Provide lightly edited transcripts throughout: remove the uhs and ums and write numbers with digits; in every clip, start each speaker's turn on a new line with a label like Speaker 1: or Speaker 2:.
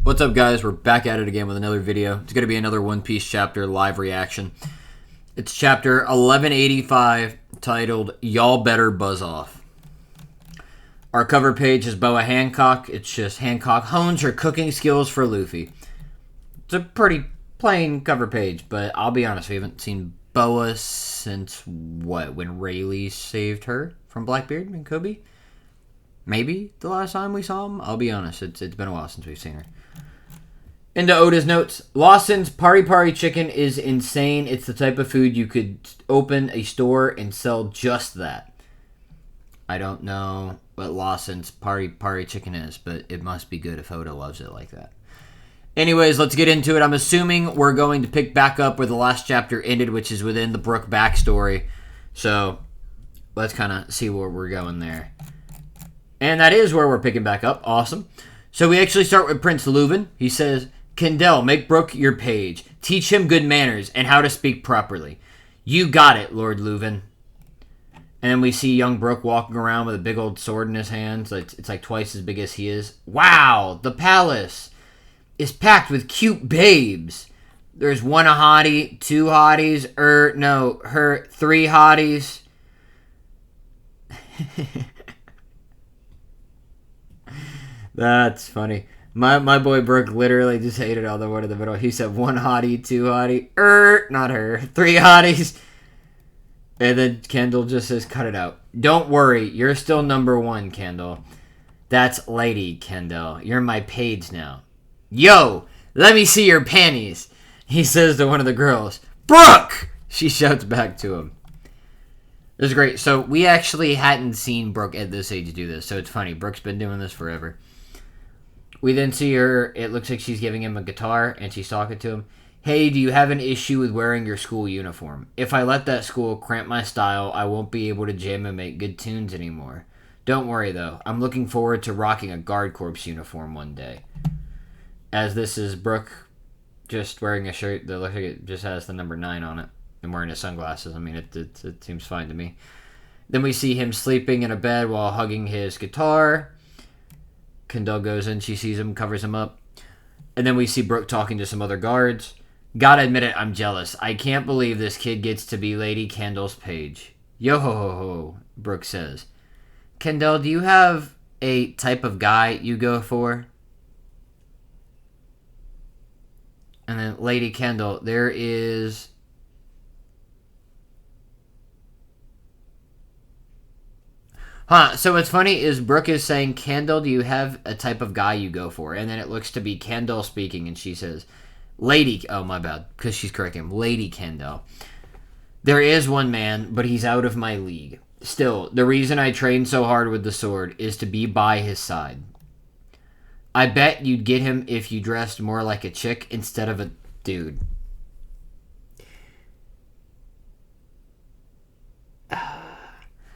Speaker 1: What's up, guys? We're back at it again with another video. It's going to be another One Piece chapter live reaction. It's chapter 1185, titled Y'all Better Buzz Off. Our cover page is Boa Hancock. It's just Hancock hones her cooking skills for Luffy. It's a pretty plain cover page, but I'll be honest, we haven't seen Boa since, when Rayleigh saved her from Blackbeard and Kobe? Maybe the last time we saw him? I'll be honest, it's been a while since we've seen her. Into Oda's notes, Lawson's Pari Pari chicken is insane. It's the type of food you could open a store and sell just that. I don't know what Lawson's Pari Pari chicken is, but it must be good if Oda loves it like that. Anyways, let's get into it. I'm assuming we're going to pick back up where the last chapter ended, which is within the Brook backstory. So, let's kind of see where we're going there. And that is where we're picking back up. Awesome. So we actually start with Prince Leuven. He says, Kendall, make Brook your page. Teach him good manners and how to speak properly. You got it, Lord Leuven. And then we see young Brook walking around with a big old sword in his hands. It's like twice as big as he is. Wow, the palace is packed with cute babes. There's one hottie, two hotties, three hotties. That's funny. My boy Brook literally just hated all the word in the middle. He said one hottie, two hottie, not her, three hotties. And then Kendall just says, cut it out. Don't worry, you're still number one, Kendall. That's Lady Kendall. You're my page now. Yo, let me see your panties, he says to one of the girls. Brook! She shouts back to him. This is great. So we actually hadn't seen Brook at this age do this, so it's funny. Brook's been doing this forever. We then see her, it looks like she's giving him a guitar, and she's talking to him. Hey, do you have an issue with wearing your school uniform? If I let that school cramp my style, I won't be able to jam and make good tunes anymore. Don't worry, though. I'm looking forward to rocking a Guard Corps uniform one day. As this is Brook just wearing a shirt that looks like it just has the number 9 on it, and wearing his sunglasses. I mean, it seems fine to me. Then we see him sleeping in a bed while hugging his guitar. Kendall goes in, she sees him, covers him up. And then we see Brook talking to some other guards. Gotta admit it, I'm jealous. I can't believe this kid gets to be Lady Kendall's page. Yo ho ho ho, Brook says. Kendall, do you have a type of guy you go for? And then Lady Kendall, there is... So what's funny is Brook is saying, Kendall, do you have a type of guy you go for? And then it looks to be Kendall speaking, and she says, Lady, oh my bad, because she's correcting him, Lady Kendall. There is one man, but he's out of my league. Still, the reason I train so hard with the sword is to be by his side. I bet you'd get him if you dressed more like a chick instead of a dude.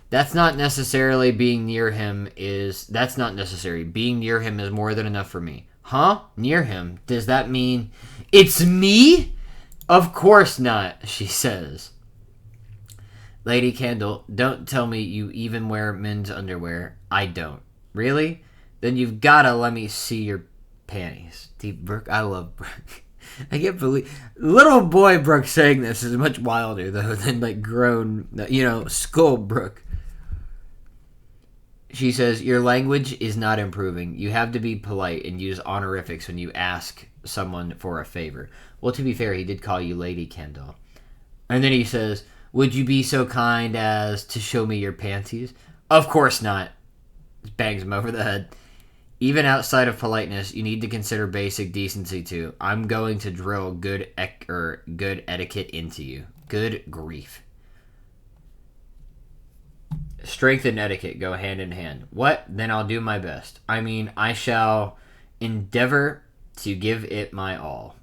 Speaker 1: That's not necessarily being near him that's not necessary. Being near him is more than enough for me. Huh? Near him? Does that mean it's me? Of course not, she says. Lady Kendall, don't tell me you even wear men's underwear. I don't. Really? Then you've gotta let me see your panties. Deep Brook, I love Brook. I can't believe... Little boy Brook saying this is much wilder, though, than, like, grown, skull Brook. She says, your language is not improving. You have to be polite and use honorifics when you ask someone for a favor. Well, to be fair, he did call you Lady Kendall. And then he says, would you be so kind as to show me your panties? Of course not. Just bangs him over the head. Even outside of politeness, you need to consider basic decency too. I'm going to drill good etiquette into you. Good grief. Strength and etiquette go hand in hand. What? Then I'll do my best. I mean, I shall endeavor to give it my all.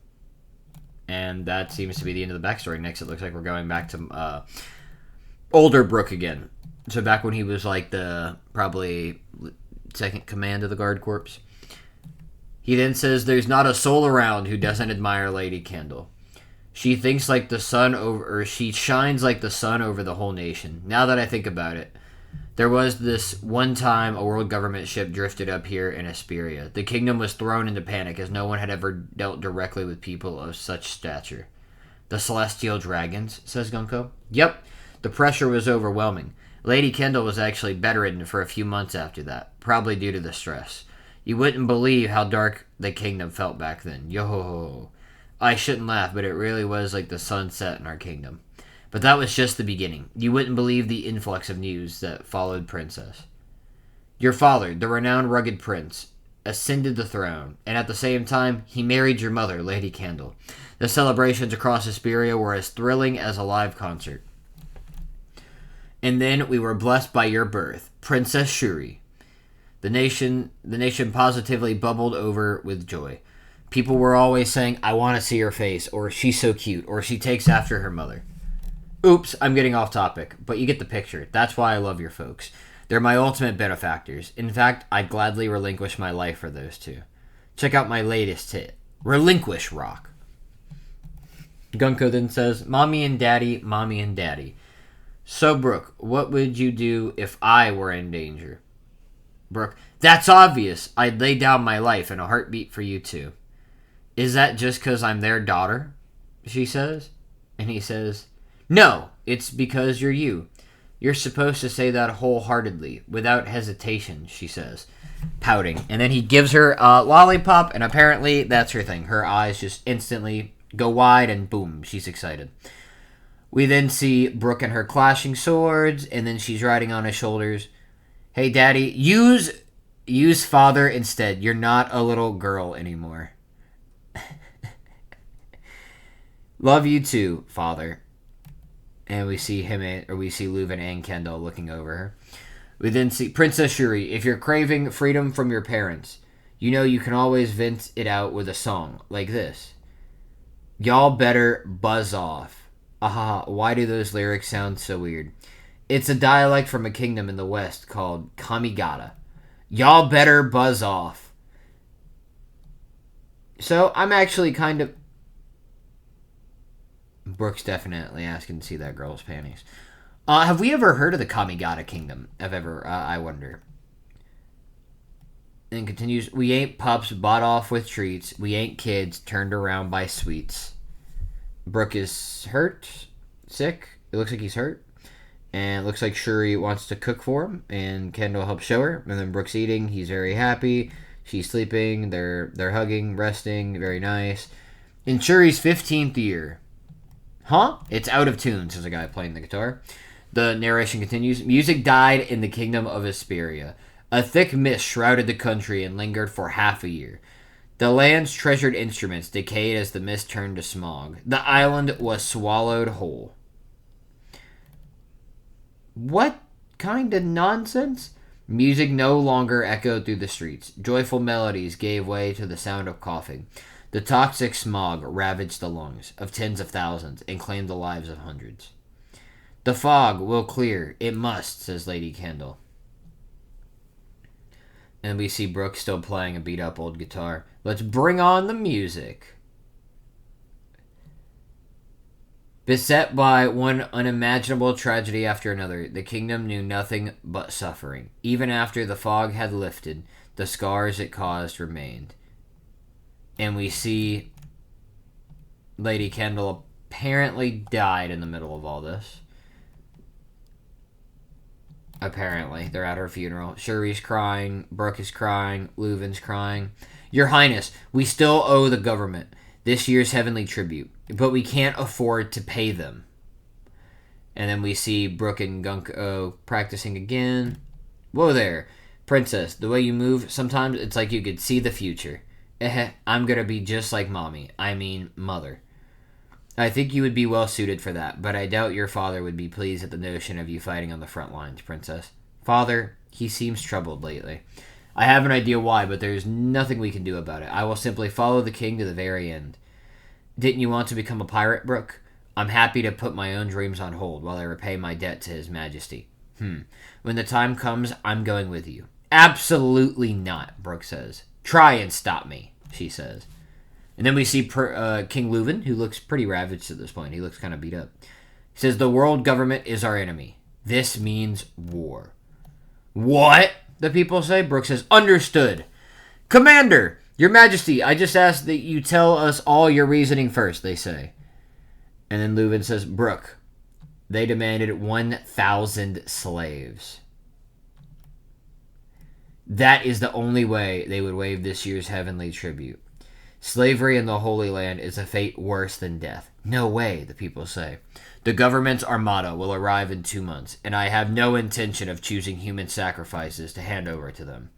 Speaker 1: And that seems to be the end of the backstory. Next, it looks like we're going back to older Brook again. So back when he was like the probably second command of the Guard Corps. He then says, there's not a soul around who doesn't admire Lady Kendall. She thinks like the sun over, or she shines like the sun over the whole nation. Now that I think about it, There was this one time a world government ship drifted up here in Asperia. The kingdom was thrown into panic as no one had ever dealt directly with people of such stature. The celestial dragons, says Gunko. Yep, the pressure was overwhelming. Lady Kendall was actually bedridden for a few months after that, probably due to the stress. You wouldn't believe how dark the kingdom felt back then. Yo, I shouldn't laugh, but it really was like the sunset in our kingdom. But that was just the beginning. You wouldn't believe the influx of news that followed, Princess. Your father, the renowned rugged prince, ascended the throne, and at the same time, he married your mother, Lady Kendall. The celebrations across Hesperia were as thrilling as a live concert. And then we were blessed by your birth, Princess Shuri. The nation positively bubbled over with joy. People were always saying, I want to see her face, or she's so cute, or she takes after her mother. Oops, I'm getting off topic, but you get the picture. That's why I love your folks. They're my ultimate benefactors. In fact, I'd gladly relinquish my life for those two. Check out my latest hit, Relinquish Rock. Gunko then says, Mommy and Daddy, Mommy and Daddy. So, Brook, what would you do if I were in danger? Brook, that's obvious. I'd lay down my life in a heartbeat for you two. Is that just because I'm their daughter? She says. And he says, no, it's because you're you. You're supposed to say that wholeheartedly, without hesitation, she says, pouting. And then he gives her a lollipop, and apparently that's her thing. Her eyes just instantly go wide, and boom, she's excited. We then see Brook and her clashing swords, and then she's riding on his shoulders. Hey, Daddy, use father instead. You're not a little girl anymore. Love you too, father. And we see Leuven and Kendall looking over her. We then see Princess Shuri. If you're craving freedom from your parents, you know you can always vent it out with a song like this. Y'all better buzz off. Aha, why do those lyrics sound so weird? It's a dialect from a kingdom in the west called Kamigata. Y'all better buzz off. So I'm actually kind of... Brook's definitely asking to see that girl's panties. Have we ever heard of the Kamigata Kingdom? I wonder. And continues, we ain't pups bought off with treats. We ain't kids turned around by sweets. Brook is hurt, sick. It looks like he's hurt. And it looks like Shuri wants to cook for him. And Kendall helps show her. And then Brook's eating. He's very happy. She's sleeping. They're hugging, resting. Very nice. In Shuri's 15th year... Huh? It's out of tune, says a guy playing the guitar. The narration continues. Music died in the kingdom of Hesperia. A thick mist shrouded the country and lingered for half a year. The land's treasured instruments decayed as the mist turned to smog. The island was swallowed whole. What kind of nonsense? Music no longer echoed through the streets. Joyful melodies gave way to the sound of coughing. The toxic smog ravaged the lungs of tens of thousands and claimed the lives of hundreds. The fog will clear. It must, says Lady Kendall. And we see Brook still playing a beat-up old guitar. Let's bring on the music. Beset by one unimaginable tragedy after another, the kingdom knew nothing but suffering. Even after the fog had lifted, the scars it caused remained. And we see Lady Kendall apparently died in the middle of all this. Apparently. They're at her funeral. Shuri's crying. Brook is crying. Leuven's crying. Your Highness, we still owe the government this year's heavenly tribute, but we can't afford to pay them. And then we see Brook and Gunko practicing again. Whoa there. Princess, the way you move, sometimes it's like you could see the future. I'm gonna be just like Mommy. I mean, Mother. I think you would be well suited for that, but I doubt your father would be pleased at the notion of you fighting on the front lines, Princess. Father, he seems troubled lately. I have an idea why, but there's nothing we can do about it. I will simply follow the king to the very end. Didn't you want to become a pirate, Brook? I'm happy to put my own dreams on hold while I repay my debt to His Majesty. When the time comes, I'm going with you. Absolutely not, Brook says. Try and stop me, she says. And then we see King Leuven, who looks pretty ravaged at this point. He looks kind of beat up. He says, the world government is our enemy. This means war. What? The people say. Brook says, understood. Commander, your majesty, I just ask that you tell us all your reasoning first, they say. And then Leuven says, Brook, they demanded 1,000 slaves. That is the only way they would waive this year's heavenly tribute. Slavery in the Holy Land is a fate worse than death. No way, the people say. The government's armada will arrive in 2 months, and I have no intention of choosing human sacrifices to hand over to them.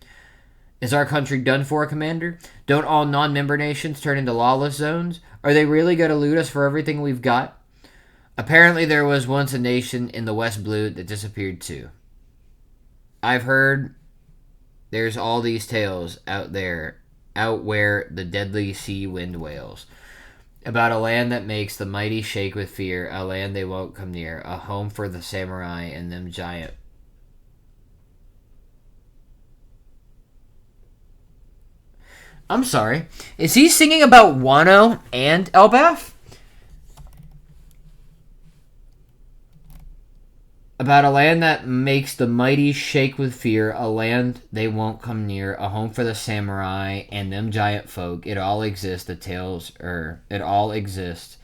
Speaker 1: Is our country done for, Commander? Don't all non-member nations turn into lawless zones? Are they really going to loot us for everything we've got? Apparently there was once a nation in the West Blue that disappeared too. I've heard there's all these tales out there, out where the deadly sea wind wails, about a land that makes the mighty shake with fear, a land they won't come near, a home for the samurai and them giant. I'm sorry. Is he singing about Wano and Elbaf? About a land that makes the mighty shake with fear, a land they won't come near, a home for the samurai and them giant folk. It all exists, it all exists.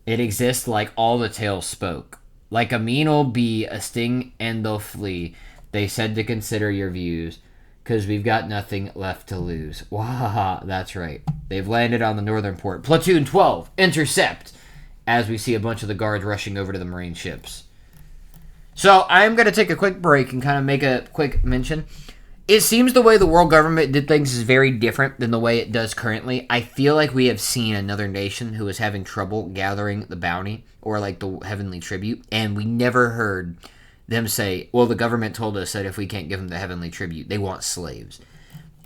Speaker 1: It exists like all the tales spoke. Like a mean'll be a sting and they'll flee. They said to consider your views, 'cause we've got nothing left to lose. Wahaha, that's right. They've landed on the northern port. Platoon 12, intercept! As we see a bunch of the guards rushing over to the Marine ships. So I'm going to take a quick break and kind of make a quick mention. It seems the way the world government did things is very different than the way it does currently. I feel like we have seen another nation who is having trouble gathering the bounty or like the heavenly tribute, and we never heard them say, well, the government told us that if we can't give them the heavenly tribute, they want slaves.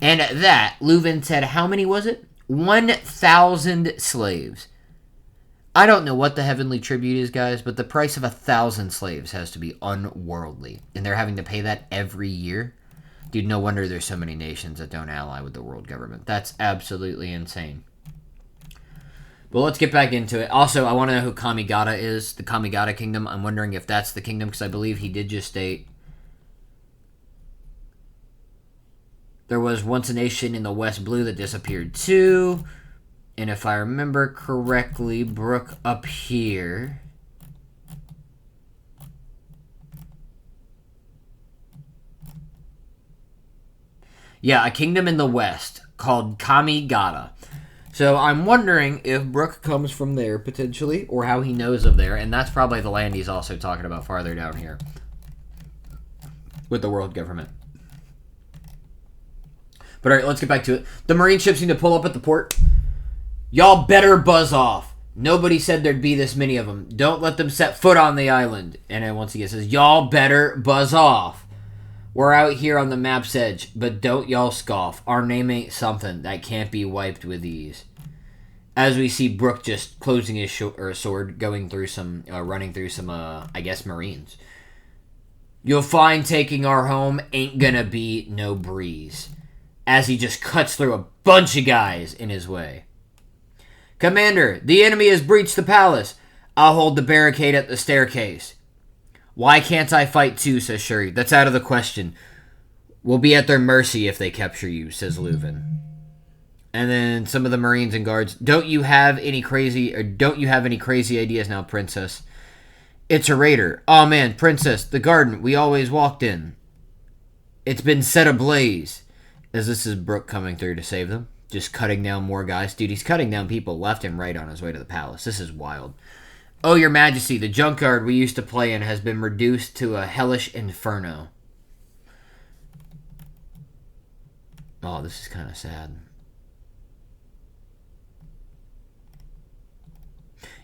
Speaker 1: And at that, Leuven said, how many was it? 1,000 slaves. I don't know what the heavenly tribute is, guys, but the price of 1,000 slaves has to be unworldly. And they're having to pay that every year? Dude, no wonder there's so many nations that don't ally with the world government. That's absolutely insane. But let's get back into it. Also, I want to know who Kamigata is, the Kamigata Kingdom. I'm wondering if that's the kingdom, because I believe he did just state there was once a nation in the West Blue that disappeared too. And if I remember correctly, Brook up here. Yeah, a kingdom in the west called Kamigata. So I'm wondering if Brook comes from there, potentially, or how he knows of there. And that's probably the land he's also talking about farther down here with the world government. But all right, let's get back to it. The Marine ships need to pull up at the port. Y'all better buzz off. Nobody said there'd be this many of them. Don't let them set foot on the island. And then once again, it says, y'all better buzz off. We're out here on the map's edge, but don't y'all scoff. Our name ain't something that can't be wiped with ease. As we see Brook just closing his sword, going through some, running through some, I guess, Marines. You'll find taking our home ain't gonna be no breeze. As he just cuts through a bunch of guys in his way. Commander, the enemy has breached the palace. I'll hold the barricade at the staircase. Why can't I fight too, says Shuri. That's out of the question. We'll be at their mercy if they capture you, says Leuven. And then some of the Marines and guards, don't you have any crazy ideas now, Princess? It's a raider. Oh man, Princess, the garden we always walked in. It's been set ablaze. As this is Brook coming through to save them. Just cutting down more guys. Dude, he's cutting down people left and right on his way to the palace. This is wild. Oh, your majesty, the junkyard we used to play in has been reduced to a hellish inferno. Oh, this is kind of sad.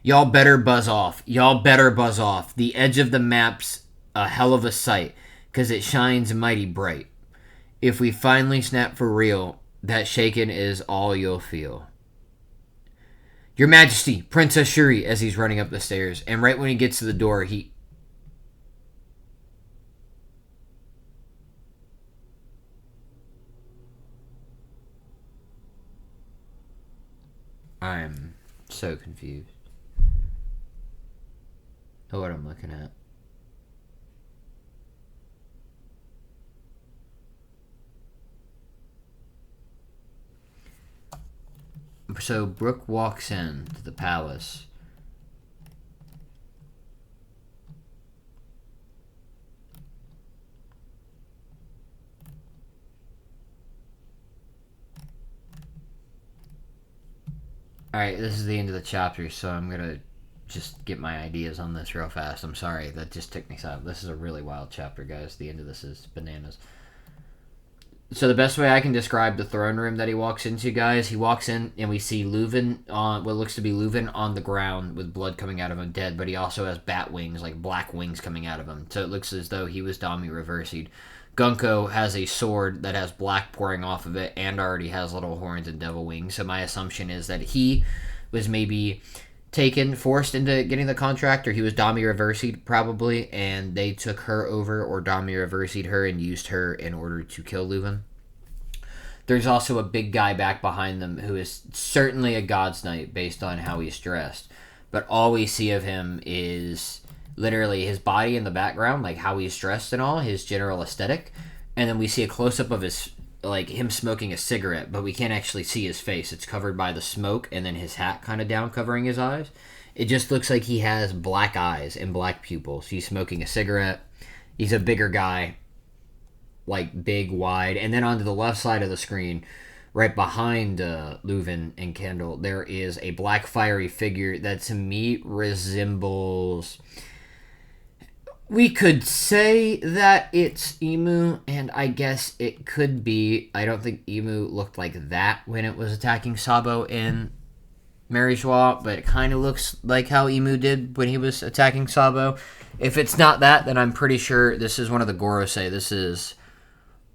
Speaker 1: Y'all better buzz off. Y'all better buzz off. The edge of the map's a hell of a sight, 'cause it shines mighty bright. If we finally snap for real, that shaking is all you'll feel. Your Majesty, Princess Shuri, as he's running up the stairs. And right when he gets to the door, I'm so confused. Oh, what I'm looking at. So Brook walks in to the palace. Alright, this is the end of the chapter, so I'm gonna just get my ideas on this real fast. I'm sorry, that just took me some. This is a really wild chapter, guys. The end of this is bananas. So the best way I can describe the throne room that he walks into, guys, he walks in and we see Leuven on what looks to be Leuven on the ground with blood coming out of him dead, but he also has bat wings, like black wings coming out of him. So it looks as though he was Dami reversied. Gunko has a sword that has black pouring off of it and already has little horns and devil wings. So my assumption is that he was maybe forced into getting the contract, or he was Dami reversied probably, and they took her over, or Dami reversied her and used her in order to kill Leuven. There's also a big guy back behind them who is certainly a God's Knight based on how he's dressed, but all we see of him is literally his body in the background, like how he's dressed and all, his general aesthetic, and then we see a close-up of his, like him smoking a cigarette, but we can't actually see his face. It's covered by the smoke and then his hat kind of down covering his eyes. It just looks like he has black eyes and black pupils. He's smoking a cigarette. He's a bigger guy, like big, wide. And then onto the left side of the screen, right behind Leuven and Kendall, there is a black fiery figure that to me resembles... We could say that it's Emu, and I guess it could be. I don't think Emu looked like that when it was attacking Sabo in Marijois, but it kind of looks like how Emu did when he was attacking Sabo. If it's not that, then I'm pretty sure this is one of the Gorosei. This is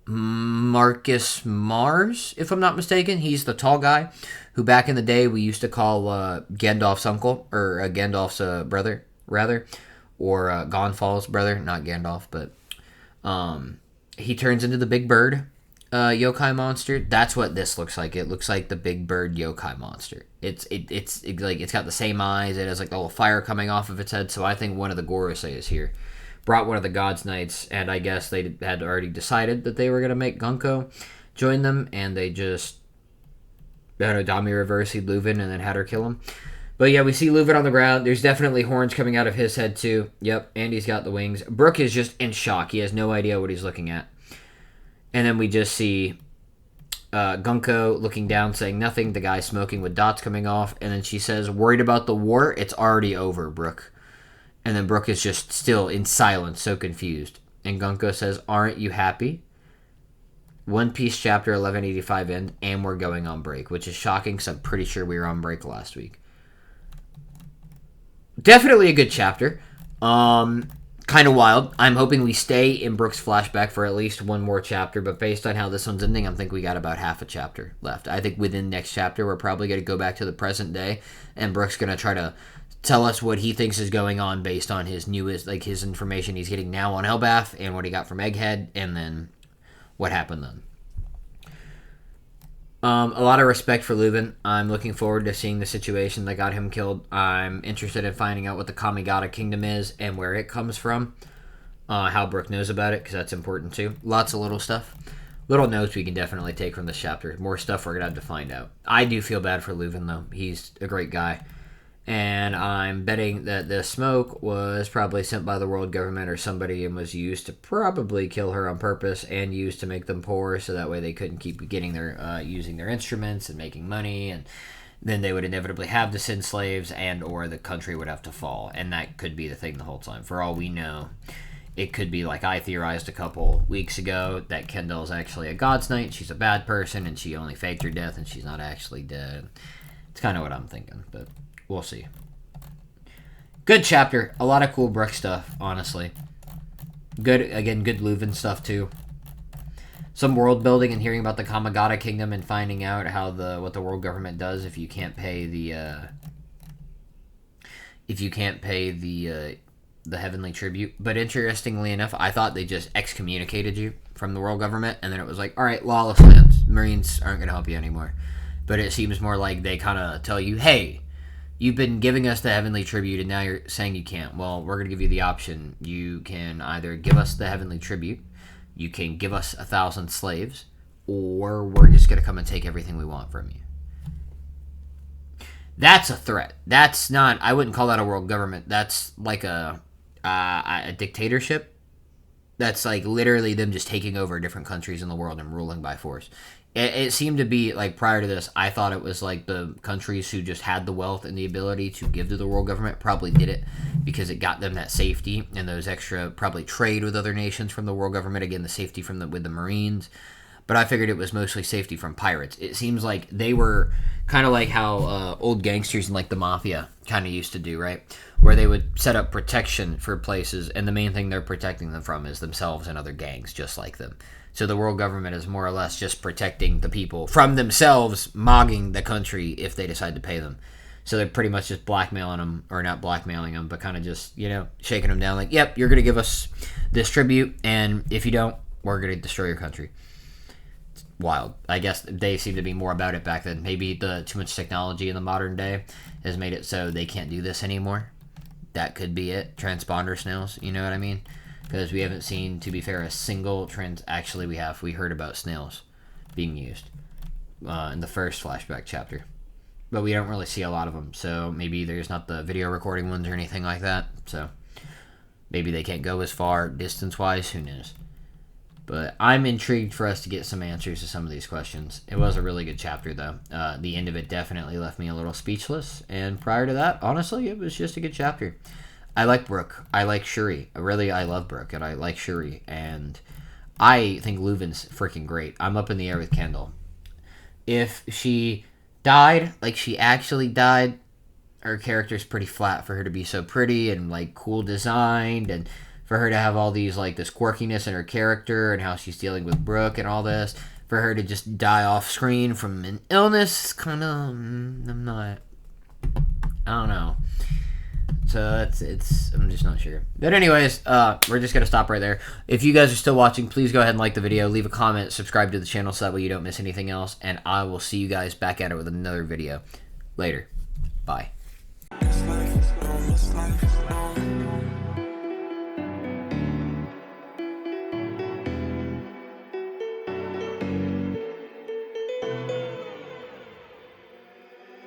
Speaker 1: Marcus Mars, if I'm not mistaken. He's the tall guy who back in the day we used to call Gandalf's uncle, or Gandalf's brother, rather. Or Gonfal's brother, not Gandalf, but he turns into the big bird yokai monster. That's what this looks like. It looks like the big bird yokai monster. It's like it's got the same eyes. It has like a little fire coming off of its head. So I think one of the Gorosei is here. Brought one of the God's Knights, and I guess they had already decided that they were gonna make Gunko join them, and they just Dami reversed Leuven and then had her kill him. But yeah, we see Leuven on the ground. There's definitely horns coming out of his head too. Yep, Andy's got the wings. Brook is just in shock. He has no idea what he's looking at. And then we just see Gunko looking down, saying nothing. The guy smoking with dots coming off. And then she says, worried about the war? It's already over, Brook. And then Brook is just still in silence, so confused. And Gunko says, aren't you happy? One Piece chapter 1185 end, and we're going on break, which is shocking because I'm pretty sure we were on break last week. Definitely a good chapter. Kind of wild. I'm hoping we stay in Brook's flashback for at least one more chapter, but based on how this one's ending, I think we got about half a chapter left. I think within next chapter, we're probably going to go back to the present day, and Brook's going to try to tell us what he thinks is going on based on his newest, like his information he's getting now on Elbaf, and what he got from Egghead, and then what happened then. A lot of respect for Leuven. I'm looking forward to seeing the situation that got him killed. I'm interested in finding out what the Kamigata Kingdom is and where it comes from. How Brook knows about it, because that's important too. Lots of little stuff. Little notes we can definitely take from this chapter. More stuff we're going to have to find out. I do feel bad for Leuven, though. He's a great guy. And I'm betting that the smoke was probably sent by the world government or somebody and was used to probably kill her on purpose and used to make them poor so that way they couldn't keep getting their using their instruments and making money, and then they would inevitably have to send slaves and or the country would have to fall. And that could be the thing the whole time. For all we know, it could be like I theorized a couple weeks ago that Kendall is actually a God's Knight. She's a bad person and she only faked her death and she's not actually dead. It's kind of what I'm thinking, but we'll see. Good chapter. A lot of cool Brook stuff, honestly. Good Leuven stuff, too. Some world building and hearing about the Kamigata Kingdom and finding out how what the world government does if you can't pay the heavenly tribute. But interestingly enough, I thought they just excommunicated you from the world government, and then it was like, all right, lawless lands. Marines aren't going to help you anymore. But it seems more like they kind of tell you, hey, you've been giving us the heavenly tribute, and now you're saying you can't. Well, we're going to give you the option. You can either give us the heavenly tribute, you can give us 1,000 slaves, or we're just going to come and take everything we want from you. That's a threat. That's not. I wouldn't call that a world government. That's like a dictatorship. That's like literally them just taking over different countries in the world and ruling by force. It seemed to be like prior to this, I thought it was like the countries who just had the wealth and the ability to give to the world government probably did it because it got them that safety and those extra probably trade with other nations from the world government. Again, the safety from with the Marines. But I figured it was mostly safety from pirates. It seems like they were kind of like how old gangsters and like the mafia kind of used to do, right? Where they would set up protection for places, and the main thing they're protecting them from is themselves and other gangs just like them. So the world government is more or less just protecting the people from themselves, mogging the country if they decide to pay them. So they're pretty much just blackmailing them, or not blackmailing them, but kind of just, shaking them down like, yep, you're going to give us this tribute, and if you don't, we're going to destroy your country. Wild. I guess they seem to be more about it back then. Maybe the too much technology in the modern day has made it so they can't do this anymore. That could be it. Transponder snails, you know what I mean? Because we haven't seen, to be fair, a single actually we have. We heard about snails being used in the first flashback chapter. But we don't really see a lot of them. So maybe there's not the video recording ones or anything like that. So maybe they can't go as far distance-wise. Who knows? But I'm intrigued for us to get some answers to some of these questions. It was a really good chapter, though. The end of it definitely left me a little speechless. And prior to that, honestly, it was just a good chapter. I like Brook. I like Shuri. I love Brook, and I like Shuri. And I think Leuven's freaking great. I'm up in the air with Kendall. If she died, like she actually died, her character's pretty flat for her to be so pretty and, like, cool designed, and for her to have all these, like, this quirkiness in her character and how she's dealing with Brook and all this, for her to just die off screen from an illness, kind of, I'm not, I don't know. So I'm just not sure. But anyways, we're just going to stop right there. If you guys are still watching, please go ahead and like the video, leave a comment, subscribe to the channel so that way you don't miss anything else, and I will see you guys back at it with another video. Later. Bye.